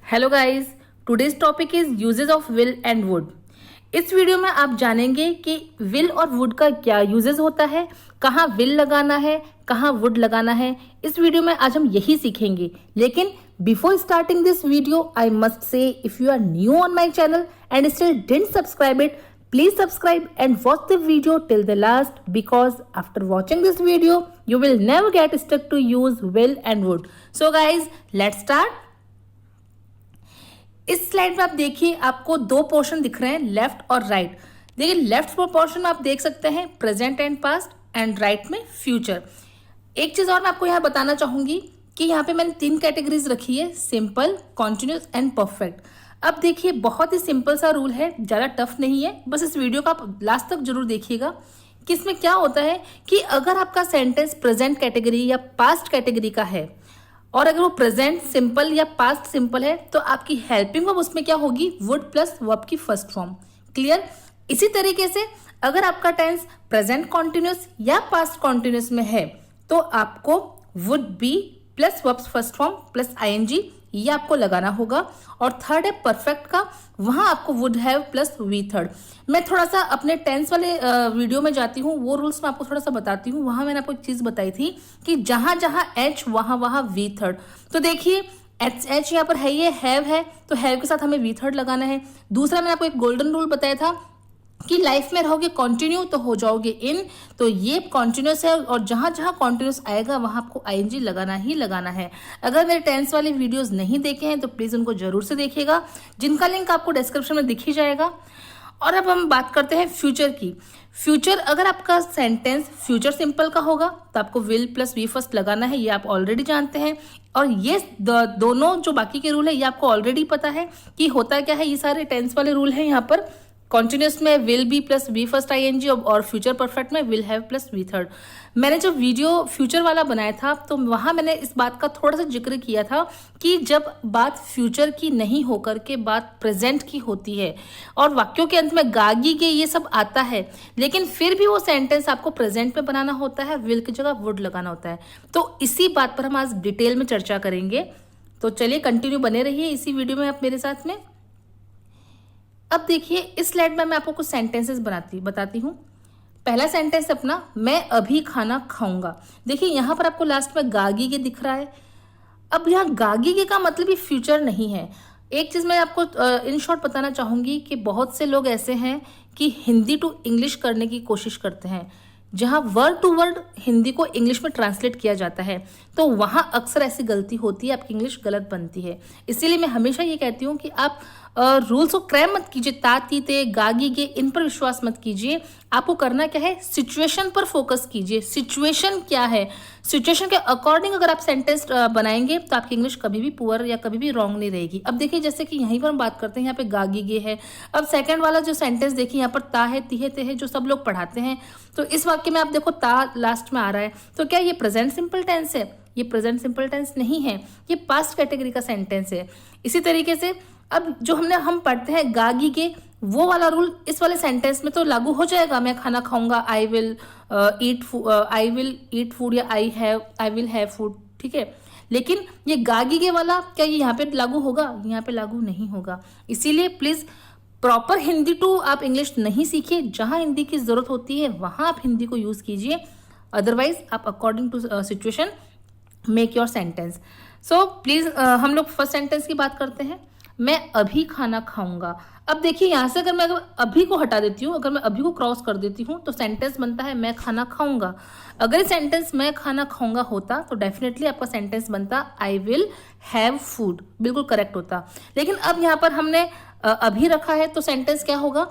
Hello guys, today's topic is uses of will and would. इस video में आप जानेंगे कि विल और वुड का क्या यूजेस होता है, कहाँ विल लगाना है, कहाँ वुड लगाना है। इस वीडियो में आज हम यही सीखेंगे। लेकिन before starting this video I must say, if you are new on my channel and still didn't subscribe it, please subscribe and watch the video till the last, because after watching this video you will never get stuck to use will and would. So guys, let's start. इस slide में आप देखिए, आपको दो portion दिख रहे हैं, left और राइट। देखिए लेफ्ट पोर्शन में आप देख सकते हैं present and past, and right में फ्यूचर। एक चीज और मैं आपको यहाँ बताना चाहूंगी कि यहाँ पे मैंने 3 कैटेगरीज रखी है, सिंपल, कॉन्टिन्यूस एंड परफेक्ट। अब देखिए बहुत ही सिंपल सा रूल है, ज़्यादा टफ नहीं है, बस इस वीडियो का आप लास्ट तक जरूर देखिएगा कि इसमें क्या होता है कि अगर आपका सेंटेंस प्रेजेंट कैटेगरी या पास्ट कैटेगरी का है और अगर वो प्रेजेंट सिंपल या पास्ट सिंपल है तो आपकी हेल्पिंग वर्ब उसमें क्या होगी, वुड प्लस वर्ब की फर्स्ट फॉर्म। क्लियर? इसी तरीके से अगर आपका टेंस प्रेजेंट कॉन्टिन्यूस या पास्ट कॉन्टिन्यूस में है तो आपको would be plus verb first form plus ING ये आपको लगाना होगा। और थर्ड है परफेक्ट का, वहां आपको would have plus V third. मैं थोड़ा सा अपने टेंस वाले वीडियो में जाती हूँ, वो रूल्स मैं आपको थोड़ा सा बताती हूँ। वहां मैंने आपको एक चीज बताई थी कि जहां जहां एच वहां वी थर्ड। तो देखिए एच यहाँ पर है, ये हैव है तो हैव के साथ हमें वी थर्ड लगाना है। दूसरा मैंने आपको एक गोल्डन रूल बताया था कि लाइफ में रहोगे कंटिन्यू तो हो जाओगे इन, तो ये कॉन्टिन्यूस है और जहां जहां कॉन्टिन्यूस आएगा वहां आपको आईएनजी लगाना ही लगाना है। अगर मेरे टेंस वाली वीडियोस नहीं देखे हैं तो प्लीज उनको जरूर से देखिएगा, जिनका लिंक आपको डिस्क्रिप्शन में दिख ही जाएगा। और अब हम बात करते हैं फ्यूचर की। फ्यूचर, अगर आपका सेंटेंस फ्यूचर सिंपल का होगा तो आपको विल प्लस वी फर्स्ट लगाना है, ये आप ऑलरेडी जानते हैं। और ये दोनों जो बाकी के रूल है ये आपको ऑलरेडी पता है कि होता क्या है। ये सारे टेंस वाले रूल हैं। यहाँ पर कॉन्टिन्यूस में will be plus V first ING और फ्यूचर परफेक्ट में will have plus V third. मैंने जब वीडियो फ्यूचर वाला बनाया था तो वहां मैंने इस बात का थोड़ा सा जिक्र किया था कि जब बात फ्यूचर की नहीं होकर के बात प्रेजेंट की होती है और वाक्यों के अंत में गागी के ये सब आता है, लेकिन फिर भी वो सेंटेंस आपको प्रेजेंट में बनाना होता है, विल की जगह वुड लगाना होता है। तो इसी बात पर हम आज डिटेल में चर्चा करेंगे। तो चलिए कंटिन्यू बने रहिए इसी वीडियो में आप मेरे साथ में। अब देखिए इस स्लाइड में मैं आपको कुछ सेंटेंसेस बताती हूँ। पहला सेंटेंस अपना, मैं अभी खाना खाऊंगा। देखिए यहाँ पर आपको लास्ट में गागी के दिख रहा है। अब यहाँ गागी के का मतलब ये फ्यूचर नहीं है। एक चीज मैं आपको इन शॉर्ट बताना चाहूंगी कि बहुत से लोग ऐसे हैं कि हिंदी टू इंग्लिश करने की कोशिश करते हैं, जहां वर्ड टू वर्ड हिंदी को इंग्लिश में ट्रांसलेट किया जाता है, तो वहां अक्सर ऐसी गलती होती है, आपकी इंग्लिश गलत बनती है। इसीलिए मैं हमेशा ये कहती हूँ कि आप रूल्स को क्रैम मत कीजिए, ताती ते गागी गे इन पर विश्वास मत कीजिए। आपको करना क्या है, सिचुएशन पर फोकस कीजिए। सिचुएशन क्या है, सिचुएशन के अकॉर्डिंग अगर आप सेंटेंस बनाएंगे तो आपकी इंग्लिश कभी भी पुअर या कभी भी रॉन्ग नहीं रहेगी। अब देखिए जैसे कि यहीं पर हम बात करते हैं, यहाँ पे गागी गे है। अब सेकंड वाला जो सेंटेंस देखिए, यहाँ पर ता है, तिहे ते है, जो सब लोग पढ़ाते हैं। तो इस वाक्य में आप देखो ता लास्ट में आ रहा है, तो क्या ये प्रेजेंट सिंपल टेंस है? ये प्रेजेंट सिंपल टेंस नहीं है, ये पास्ट कैटेगरी का सेंटेंस है। इसी तरीके से अब जो हम पढ़ते हैं गागी के, वो वाला रूल इस वाले सेंटेंस में तो लागू हो जाएगा। मैं खाना खाऊंगा, आई विल ईट फूड या आई विल हैव फूड, ठीक है। लेकिन ये गागी के वाला क्या ये यहाँ पे लागू होगा? यहाँ पे लागू नहीं होगा। इसीलिए प्लीज प्रॉपर हिंदी टू आप इंग्लिश नहीं सीखिए, जहां हिंदी की जरूरत होती है वहां आप हिंदी को यूज कीजिए। अदरवाइज आप according to situation make your sentence. So please हम लोग फर्स्ट सेंटेंस की बात करते हैं, मैं अभी खाना खाऊंगा। अब देखिए यहाँ से अगर मैं अभी को हटा देती हूँ, अगर मैं अभी को क्रॉस कर देती हूँ तो सेंटेंस बनता है मैं खाना खाऊंगा। अगर सेंटेंस मैं खाना खाऊंगा होता तो डेफिनेटली आपका सेंटेंस बनता आई विल हैव फूड, बिल्कुल करेक्ट होता। लेकिन अब यहाँ पर हमने अभी रखा है तो सेंटेंस क्या होगा,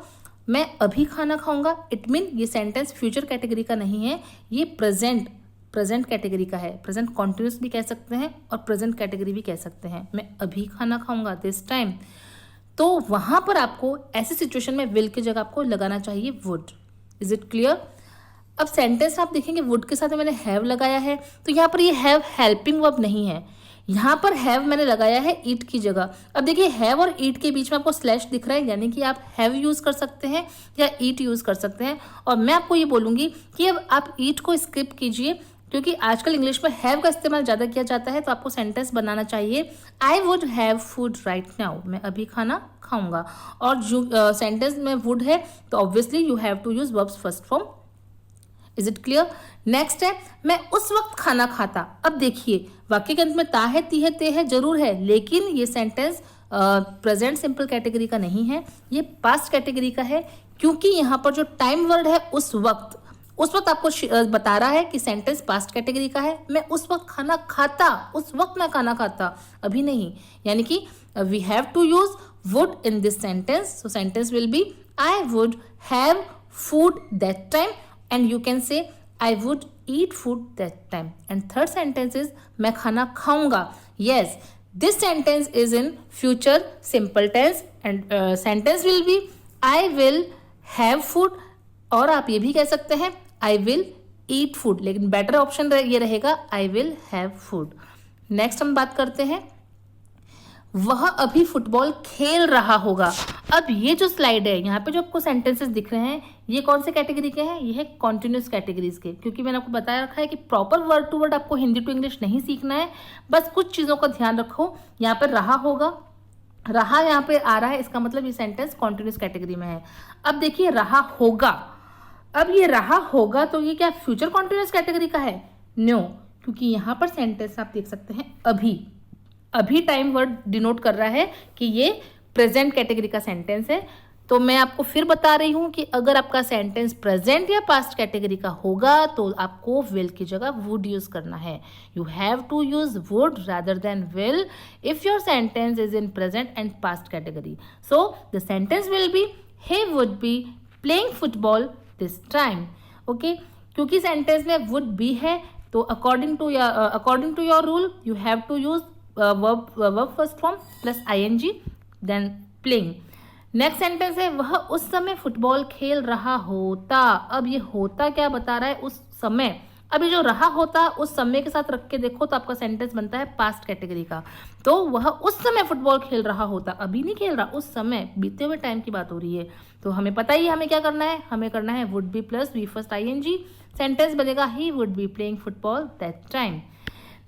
मैं अभी खाना खाऊंगा। इट मीन ये सेंटेंस फ्यूचर कैटेगरी का नहीं है, ये प्रेजेंट कैटेगरी का है। प्रेजेंट कॉन्टिन्यूस भी कह सकते हैं और प्रेजेंट कैटेगरी भी कह सकते हैं। मैं अभी खाना खाऊंगा दिस टाइम, तो वहां पर आपको ऐसी सिचुएशन में विल की जगह आपको लगाना चाहिए वुड। Is it clear? अब सेंटेंस आप देखेंगे वुड के साथ मैंने हैव लगाया है, तो यहाँ पर ये हैव हेल्पिंग वर्ब नहीं है, यहाँ पर हैव मैंने लगाया है ईट की जगह। अब देखिए हैव और ईट के बीच में आपको स्लैश दिख रहा है, यानी कि आप हैव यूज कर सकते हैं या ईट यूज कर सकते हैं। और मैं आपको ये बोलूंगी कि अब आप ईट को स्किप कीजिए, क्योंकि आजकल इंग्लिश में हैव का इस्तेमाल ज़्यादा किया जाता है, तो आपको सेंटेंस बनाना चाहिए आई would have food right now, मैं अभी खाना खाऊंगा। और जो सेंटेंस में वुड है तो obviously you have to use verbs first form. Is it clear? Next है मैं उस वक्त खाना खाता। अब देखिए वाक्य के अंत में ता है, ती है, ते है जरूर है, लेकिन ये सेंटेंस प्रेजेंट सिंपल कैटेगरी का नहीं है, ये पास्ट कैटेगरी का है, क्योंकि यहाँ पर जो टाइम वर्ड है उस वक्त आपको बता रहा है कि सेंटेंस पास्ट कैटेगरी का है। मैं उस वक्त खाना खाता, उस वक्त मैं खाना खाता, अभी नहीं। यानी कि we have to use would in this sentence, so sentence will be I would have food that time, and you can say I would eat food that time. And third sentence is मैं खाना खाऊंगा. Yes, this sentence is in future simple tense and sentence will be I will have food, और आप ये भी कह सकते हैं I will eat food, लेकिन बेटर ऑप्शन ये रहेगा I will have food. Next हम बात करते हैं वह अभी फुटबॉल खेल रहा होगा। अब ये जो स्लाइड है यहाँ पे जो आपको सेंटेंसेस दिख रहे हैं ये कौन से कैटेगरी के हैं? ये है कॉन्टिन्यूस कैटेगरीज के, क्योंकि मैंने आपको बताया रखा है कि प्रॉपर वर्ड टू वर्ड आपको हिंदी टू इंग्लिश नहीं सीखना है, बस कुछ चीज़ों का ध्यान रखो। यहाँ पर रहा होगा, रहा यहाँ पे आ रहा है, इसका मतलब ये सेंटेंस कॉन्टिन्यूस कैटेगरी में है। अब देखिए रहा होगा, अब ये रहा होगा तो ये क्या फ्यूचर कॉन्टिन्यूस कैटेगरी का है? नो, क्योंकि यहाँ पर सेंटेंस आप देख सकते हैं अभी, अभी टाइम वर्ड डिनोट कर रहा है कि ये प्रेजेंट कैटेगरी का सेंटेंस है। तो मैं आपको फिर बता रही हूं कि अगर आपका सेंटेंस प्रेजेंट या पास्ट कैटेगरी का होगा तो आपको विल की जगह वुड यूज करना है। You have to use would rather than will if your sentence is in present and past category. So the sentence will be he would be playing football this time. Okay, क्योंकि sentence में would be है तो according to your rule you have to use verb first form plus ing then playing. Next sentence है वह उस समय football खेल रहा होता। अब ये होता क्या बता रहा है? उस समय। अब ये जो रहा होता उस समय के साथ रख के देखो तो आपका सेंटेंस बनता है पास्ट कैटेगरी का। तो वह उस समय फुटबॉल खेल रहा होता, अभी नहीं खेल रहा, उस समय बीते हुए टाइम की बात हो रही है। तो हमें पता ही है हमें क्या करना है, हमें करना है would be plus V first ing। Sentence बनेगा he would be playing football that time.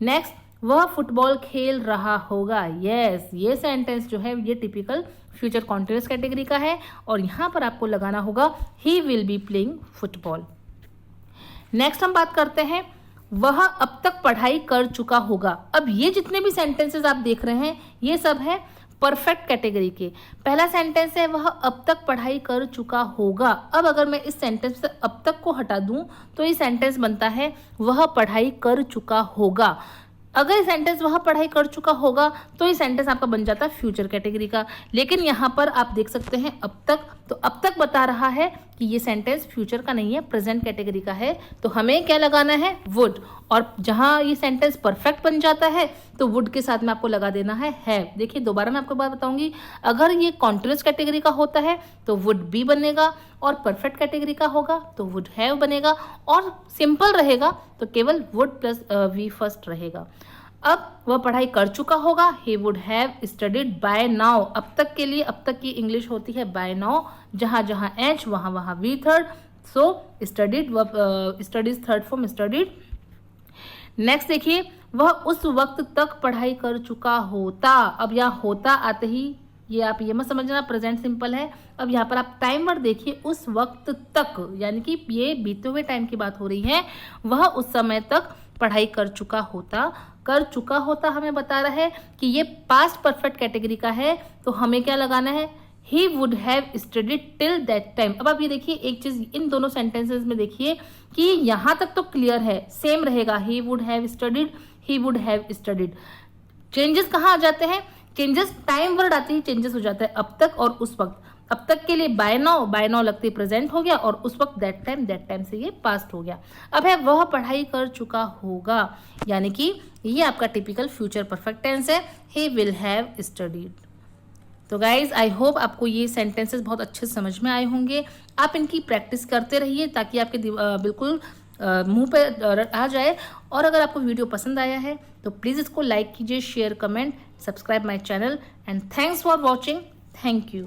Next, वह फुटबॉल खेल रहा होगा। यस, ये सेंटेंस जो है ये टिपिकल फ्यूचर कॉन्टिन्यूअस कैटेगरी का है और यहाँ पर आपको लगाना होगा he will be playing football. Next हम बात करते हैं वह अब तक पढ़ाई कर चुका होगा। अब ये जितने भी सेंटेंसेस आप देख रहे हैं ये सब है परफेक्ट कैटेगरी के। पहला सेंटेंस है वह अब तक पढ़ाई कर चुका होगा। अब अगर मैं इस सेंटेंस से अब तक को हटा दूं तो ये सेंटेंस बनता है वह पढ़ाई कर चुका होगा। अगर ये सेंटेंस वह पढ़ाई कर चुका होगा तो ये सेंटेंस आपका बन जाता है फ्यूचर कैटेगरी का। लेकिन यहाँ पर आप देख सकते हैं अब तक, तो अब तक बता रहा है कि ये सेंटेंस फ्यूचर का नहीं है, प्रेजेंट कैटेगरी का है। तो हमें क्या लगाना है? वुड। और जहाँ ये सेंटेंस परफेक्ट बन जाता है तो वुड के साथ में आपको लगा देना है हैव। देखिए दोबारा मैं आपको बात बताऊंगी, अगर ये कॉन्टिन्यूअस कैटेगरी का होता है तो वुड बी बनेगा और परफेक्ट कैटेगरी का होगा तो वुड हैव बनेगा और सिंपल रहेगा तो केवल वुड प्लस वी फर्स्ट रहेगा। अब वह पढ़ाई कर चुका होगा, he would have studied by now। अब तक के लिए अब तक की इंग्लिश होती है by now, जहाँ जहाँ एच वहाँ वहाँ V third. So studied studies third form studied. Next देखिए वह उस वक्त तक पढ़ाई कर चुका होता। अब यहाँ होता आते ही ये आप ये मत समझना प्रेजेंट सिंपल है। अब यहाँ पर आप टाइम वर्ड देखिए उस वक्त तक, यानी कि ये बीते हुए टाइम की बात हो रही है। वह उस समय तक पढ़ाई कर चुका होता हमें बता रहा है कि ये पास्ट परफेक्ट कैटेगरी का है। तो हमें क्या लगाना है? He would have studied till that time. अब आप ये देखिए एक चीज इन दोनों सेंटेंसेस में देखिए कि यहाँ तक तो क्लियर है, सेम रहेगा, he would have studied, he would have studied. Changes कहाँ आ जाते हैं? चेंजेस टाइम वर्ड आते ही चेंजेस हो जाता है अब तक और उस वक्त। अब तक के लिए बाय नाउ लगते प्रेजेंट हो गया और उस वक्त दैट टाइम से ये पास्ट हो गया। अब है वह पढ़ाई कर चुका होगा, यानी कि ये आपका टिपिकल फ्यूचर परफेक्ट टेंस है, ही विल हैव स्टडीड। तो गाइज आई होप आपको ये सेंटेंसेस बहुत अच्छे से समझ में आए होंगे। आप इनकी प्रैक्टिस करते रहिए ताकि आपके बिल्कुल मुंह पे आ जाए। और अगर आपको वीडियो पसंद आया है तो प्लीज़ इसको लाइक कीजिए, share, comment, subscribe my channel and thanks for watching. Thank you.